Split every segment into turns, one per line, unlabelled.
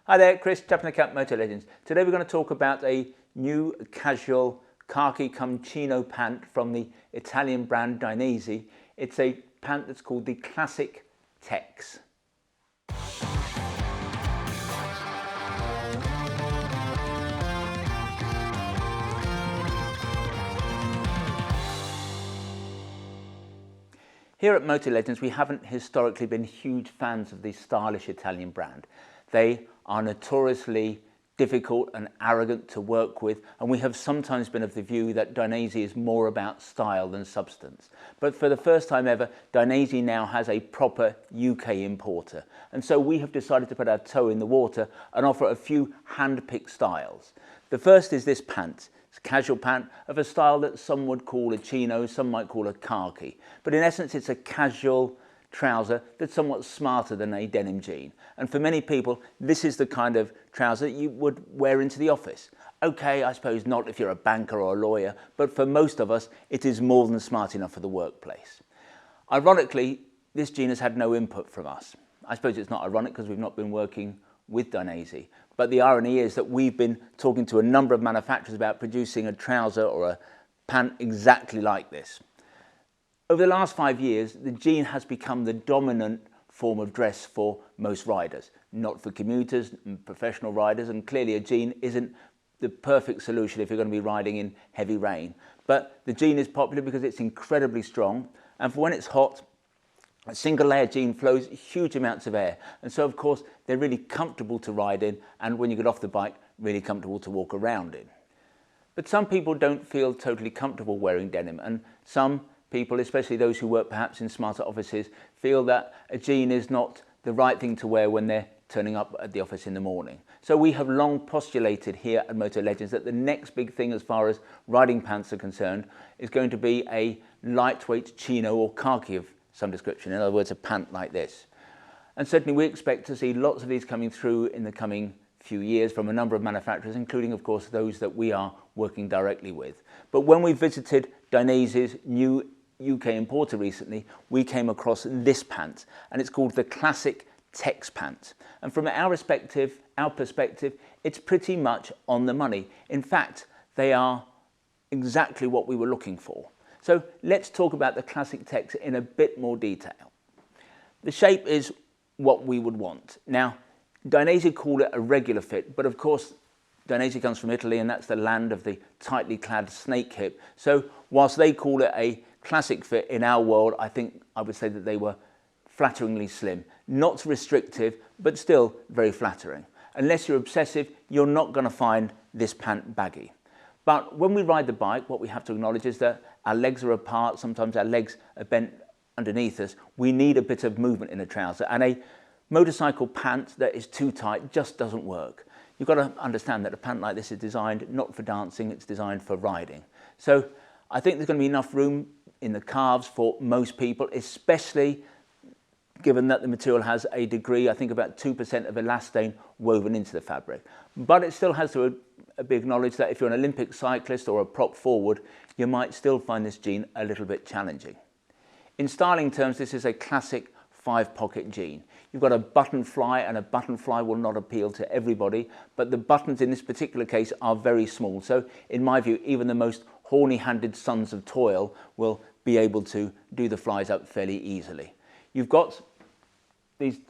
Hi there, Chris, Chaplain Account Motor Legends. Today we're going to talk about a new casual khaki come chino pant from the Italian brand Dainese. It's a pant that's called the Classic Tex. Here at Motor Legends, we haven't historically been huge fans of the stylish Italian brand. They are notoriously difficult and arrogant to work with, and we have sometimes been of the view that Dainese is more about style than substance. But for the first time ever, Dainese now has a proper UK importer, and so we have decided to put our toe in the water and offer a few hand-picked styles. The first is this pant. It's a casual pant of a style that some would call a chino, some might call a khaki, but in essence it's a casual trouser that's somewhat smarter than a denim jean. And for many people, this is the kind of trouser you would wear into the office. Okay, I suppose not if you're a banker or a lawyer, but for most of us, it is more than smart enough for the workplace. Ironically, this jean has had no input from us. I suppose it's not ironic because we've not been working with Dainese, but the irony is that we've been talking to a number of manufacturers about producing a trouser or a pant exactly like this. Over the last 5 years, the jean has become the dominant form of dress for most riders, not for commuters and professional riders, and clearly a jean isn't the perfect solution if you're going to be riding in heavy rain. But the jean is popular because it's incredibly strong, and for when it's hot, a single layer jean flows huge amounts of air, and so of course they're really comfortable to ride in, and when you get off the bike, really comfortable to walk around in. But some people don't feel totally comfortable wearing denim, and some people, especially those who work perhaps in smarter offices, feel that a jean is not the right thing to wear when they're turning up at the office in the morning. So we have long postulated here at Motor Legends that the next big thing as far as riding pants are concerned is going to be a lightweight chino or khaki of some description, in other words a pant like this. And certainly we expect to see lots of these coming through in the coming few years from a number of manufacturers, including of course those that we are working directly with. But when we visited Dainese's new UK importer recently, we came across this pant, and it's called the Classic Tex pant. And from our perspective, it's pretty much on the money. In fact, they are exactly what we were looking for. So let's talk about the Classic Tex in a bit more detail. The shape is what we would want. Now, Dainese call it a regular fit, but of course Dainese comes from Italy, and that's the land of the tightly clad snake hip. So whilst they call it a classic fit, in our world, I think I would say that they were flatteringly slim. Not restrictive, but still very flattering. Unless you're obsessive, you're not going to find this pant baggy. But when we ride the bike, what we have to acknowledge is that our legs are apart, sometimes our legs are bent underneath us. We need a bit of movement in a trouser, and a motorcycle pant that is too tight just doesn't work. You've got to understand that a pant like this is designed not for dancing, it's designed for riding. So I think there's going to be enough room in the calves for most people, especially given that the material has a degree, I think about 2% of elastane woven into the fabric. But it still has to be acknowledged that if you're an Olympic cyclist or a prop forward, you might still find this jean a little bit challenging. In styling terms, this is a classic 5-pocket jean. You've got a button fly, and a button fly will not appeal to everybody, but the buttons in this particular case are very small. So in my view, even the most horny-handed sons of toil will be able to do the flies up fairly easily. You've got these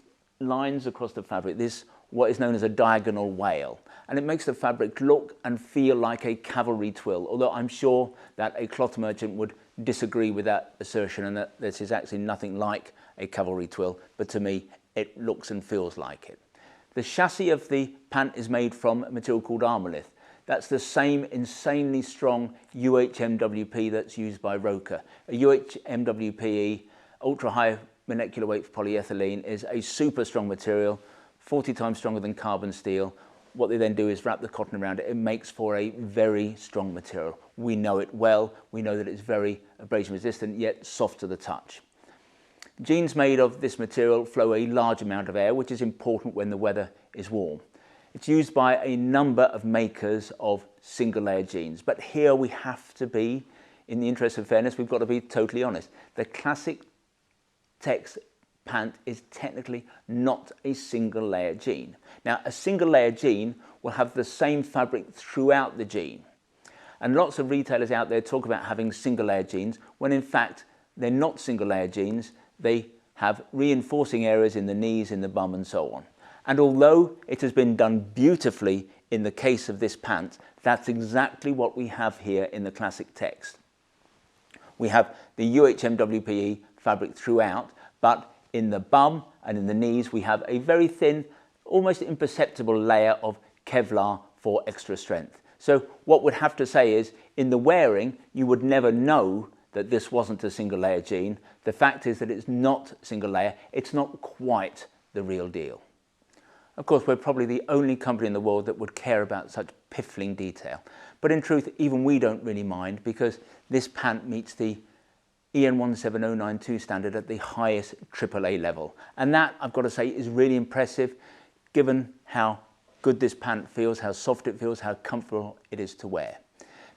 lines across the fabric, this what is known as a diagonal wale, and it makes the fabric look and feel like a cavalry twill, although I'm sure that a cloth merchant would disagree with that assertion and that this is actually nothing like a cavalry twill, but to me it looks and feels like it. The chassis of the pant is made from a material called Armalith. That's the same insanely strong UHMWP that's used by Rokker. A UHMWPE, ultra high molecular weight polyethylene, is a super strong material, 40 times stronger than carbon steel. What they then do is wrap the cotton around it. It makes for a very strong material. We know it well. We know that it's very abrasion resistant, yet soft to the touch. Jeans made of this material flow a large amount of air, which is important when the weather is warm. It's used by a number of makers of single layer jeans, but here we have to be, in the interest of fairness, we've got to be totally honest. The Classic Tex pant is technically not a single layer jean. Now, a single layer jean will have the same fabric throughout the jean. And lots of retailers out there talk about having single layer jeans, when in fact they're not single layer jeans. They have reinforcing areas in the knees, in the bum and so on. And although it has been done beautifully in the case of this pant, that's exactly what we have here in the Classic Tex. We have the UHMWPE fabric throughout, but in the bum and in the knees we have a very thin, almost imperceptible layer of Kevlar for extra strength. So what we'd have to say is, in the wearing, you would never know that this wasn't a single layer jean. The fact is that it's not single layer. It's not quite the real deal. Of course, we're probably the only company in the world that would care about such piffling detail. But in truth, even we don't really mind, because this pant meets the EN 17092 standard at the highest AAA level. And that, I've got to say, is really impressive, given how good this pant feels, how soft it feels, how comfortable it is to wear.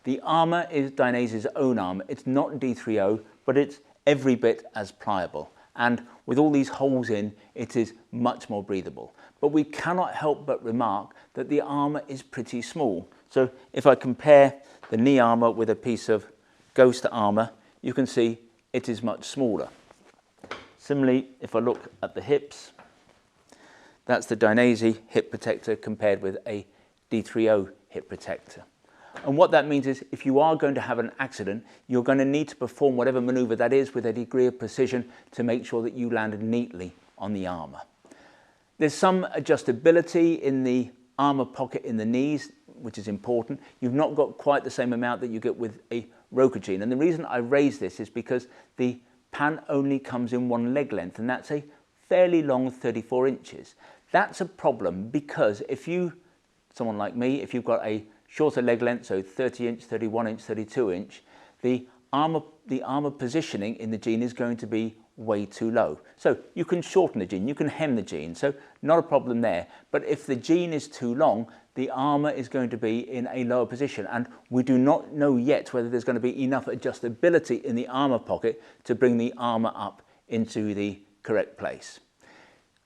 The armour is Dainese's own armour. It's not D30, but it's every bit as pliable. And with all these holes in, it is much more breathable. But we cannot help but remark that the armour is pretty small. So if I compare the knee armour with a piece of ghost armour, you can see it is much smaller. Similarly, if I look at the hips, that's the Dainese hip protector compared with a D30 hip protector. And what that means is, if you are going to have an accident, you're going to need to perform whatever manoeuvre that is with a degree of precision to make sure that you land neatly on the armour. There's some adjustability in the armour pocket in the knees, which is important. You've not got quite the same amount that you get with a Rokker jean. And the reason I raise this is because the pant only comes in one leg length, and that's a fairly long 34 inches. That's a problem, because if you, someone like me, if you've got a shorter leg length, so 30 inch, 31 inch, 32 inch, the armour positioning in the jean is going to be way too low. So you can shorten the jean, you can hem the jean, so not a problem there. But if the jean is too long, the armour is going to be in a lower position, and we do not know yet whether there's going to be enough adjustability in the armour pocket to bring the armour up into the correct place.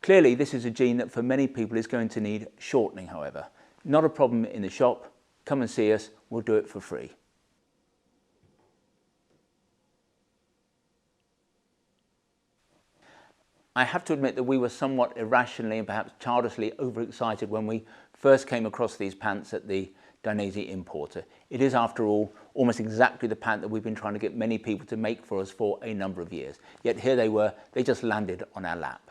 Clearly, this is a jean that for many people is going to need shortening, however. Not a problem in the shop. Come and see us, we'll do it for free. I have to admit that we were somewhat irrationally and perhaps childishly overexcited when we first came across these pants at the Dainese importer. It is, after all, almost exactly the pant that we've been trying to get many people to make for us for a number of years. Yet here they were, they just landed on our lap.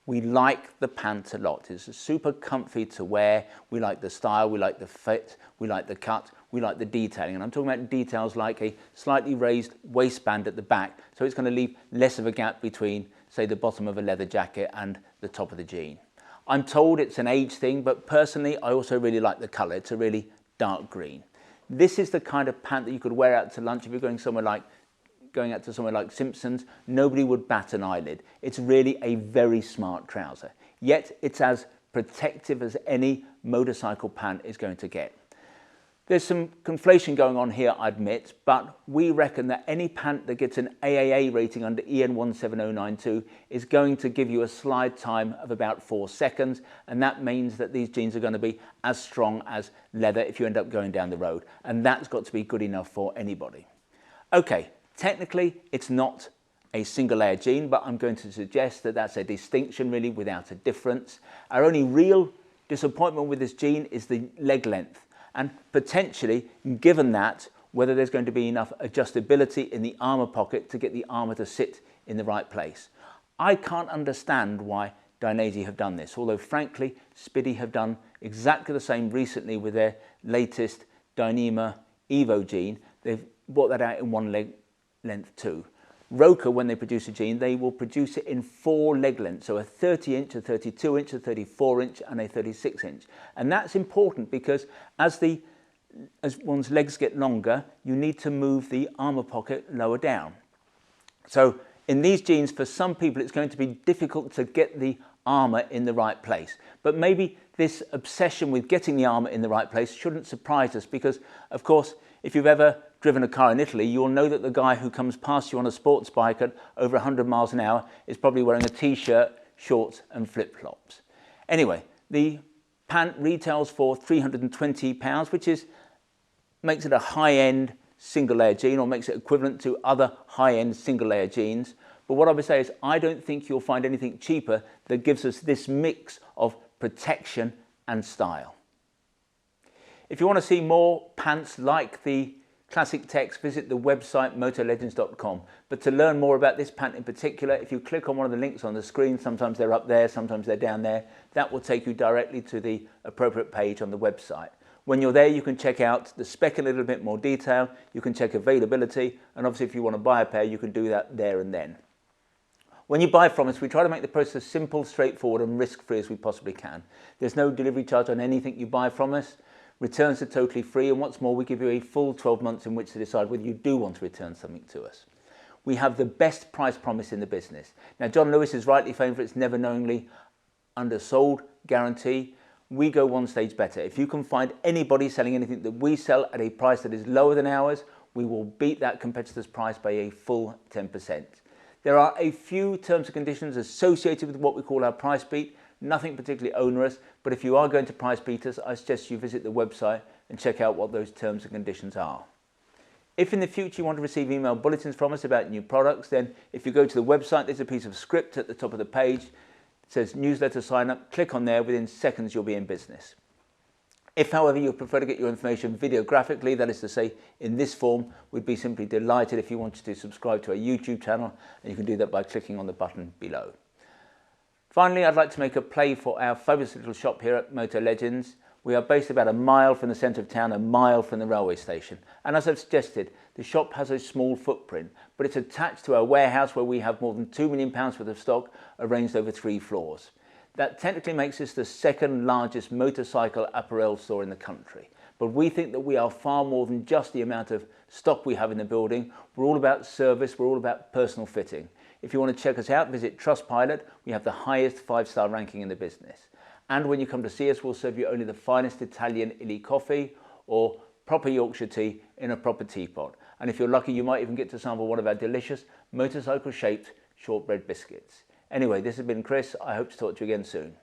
We like the pant a lot. It's super comfy to wear. We like the style, we like the fit, we like the cut, we like the detailing. And I'm talking about details like a slightly raised waistband at the back, so it's going to leave less of a gap between, say, the bottom of a leather jacket and the top of the jean. I'm told it's an age thing, but personally I also really like the colour. It's a really dark green. This is the kind of pant that you could wear out to lunch if you're going out to somewhere like Simpson's. Nobody would bat an eyelid. It's really a very smart trouser. Yet it's as protective as any motorcycle pant is going to get. There's some conflation going on here, I admit, but we reckon that any pant that gets an AAA rating under EN 17092 is going to give you a slide time of about 4 seconds, and that means that these jeans are going to be as strong as leather if you end up going down the road, and that's got to be good enough for anybody. Okay, technically it's not a single layer jean, but I'm going to suggest that that's a distinction really without a difference. Our only real disappointment with this jean is the leg length. And potentially, given that, whether there's going to be enough adjustability in the armour pocket to get the armour to sit in the right place. I can't understand why Dainese have done this, although frankly, Spidey have done exactly the same recently with their latest Dyneema Evo jean. They've brought that out in one leg length too. Rokker, when they produce a jean, they will produce it in 4 leg lengths, so a 30 inch, a 32 inch, a 34 inch and a 36 inch. And that's important because as one's legs get longer, you need to move the armour pocket lower down. So in these jeans, for some people, it's going to be difficult to get the armour in the right place. But maybe this obsession with getting the armour in the right place shouldn't surprise us because, of course, If you've ever driven a car in Italy, you'll know that the guy who comes past you on a sports bike at over 100 miles an hour is probably wearing a t-shirt, shorts and flip-flops. Anyway, the pant retails for £320, which makes it a high-end single layer jean, or makes it equivalent to other high-end single layer jeans. But what I would say is I don't think you'll find anything cheaper that gives us this mix of protection and style. If you want to see more pants like the Classic Tex, visit the website motorlegends.com. But to learn more about this pant in particular, if you click on one of the links on the screen, sometimes they're up there, sometimes they're down there, that will take you directly to the appropriate page on the website. When you're there, you can check out the spec in a little bit more detail, you can check availability, and obviously if you want to buy a pair, you can do that there and then. When you buy from us, we try to make the process simple, straightforward and risk-free as we possibly can. There's no delivery charge on anything you buy from us. Returns are totally free, and what's more, we give you a full 12 months in which to decide whether you do want to return something to us. We have the best price promise in the business. Now, John Lewis is rightly famed for its never knowingly undersold guarantee. We go one stage better. If you can find anybody selling anything that we sell at a price that is lower than ours, we will beat that competitor's price by a full 10%. There are a few terms and conditions associated with what we call our price beat, nothing particularly onerous, but if you are going to price beat us, I suggest you visit the website and check out what those terms and conditions are. If in the future you want to receive email bulletins from us about new products, then if you go to the website, there's a piece of script at the top of the page. It says newsletter sign up, click on there, within seconds you'll be in business. If, however, you prefer to get your information videographically, that is to say in this form, we'd be simply delighted if you wanted to subscribe to our YouTube channel, and you can do that by clicking on the button below. Finally, I'd like to make a play for our fabulous little shop here at Motor Legends. We are based about a mile from the centre of town, a mile from the railway station. And as I've suggested, the shop has a small footprint, but it's attached to our warehouse where we have more than £2 million worth of stock arranged over 3 floors. That technically makes us the second largest motorcycle apparel store in the country. But we think that we are far more than just the amount of stock we have in the building. We're all about service, we're all about personal fitting. If you want to check us out, visit Trustpilot. We have the highest 5-star ranking in the business. And when you come to see us, we'll serve you only the finest Italian illy coffee or proper Yorkshire tea in a proper teapot. And if you're lucky, you might even get to sample one of our delicious motorcycle-shaped shortbread biscuits. Anyway, this has been Chris. I hope to talk to you again soon.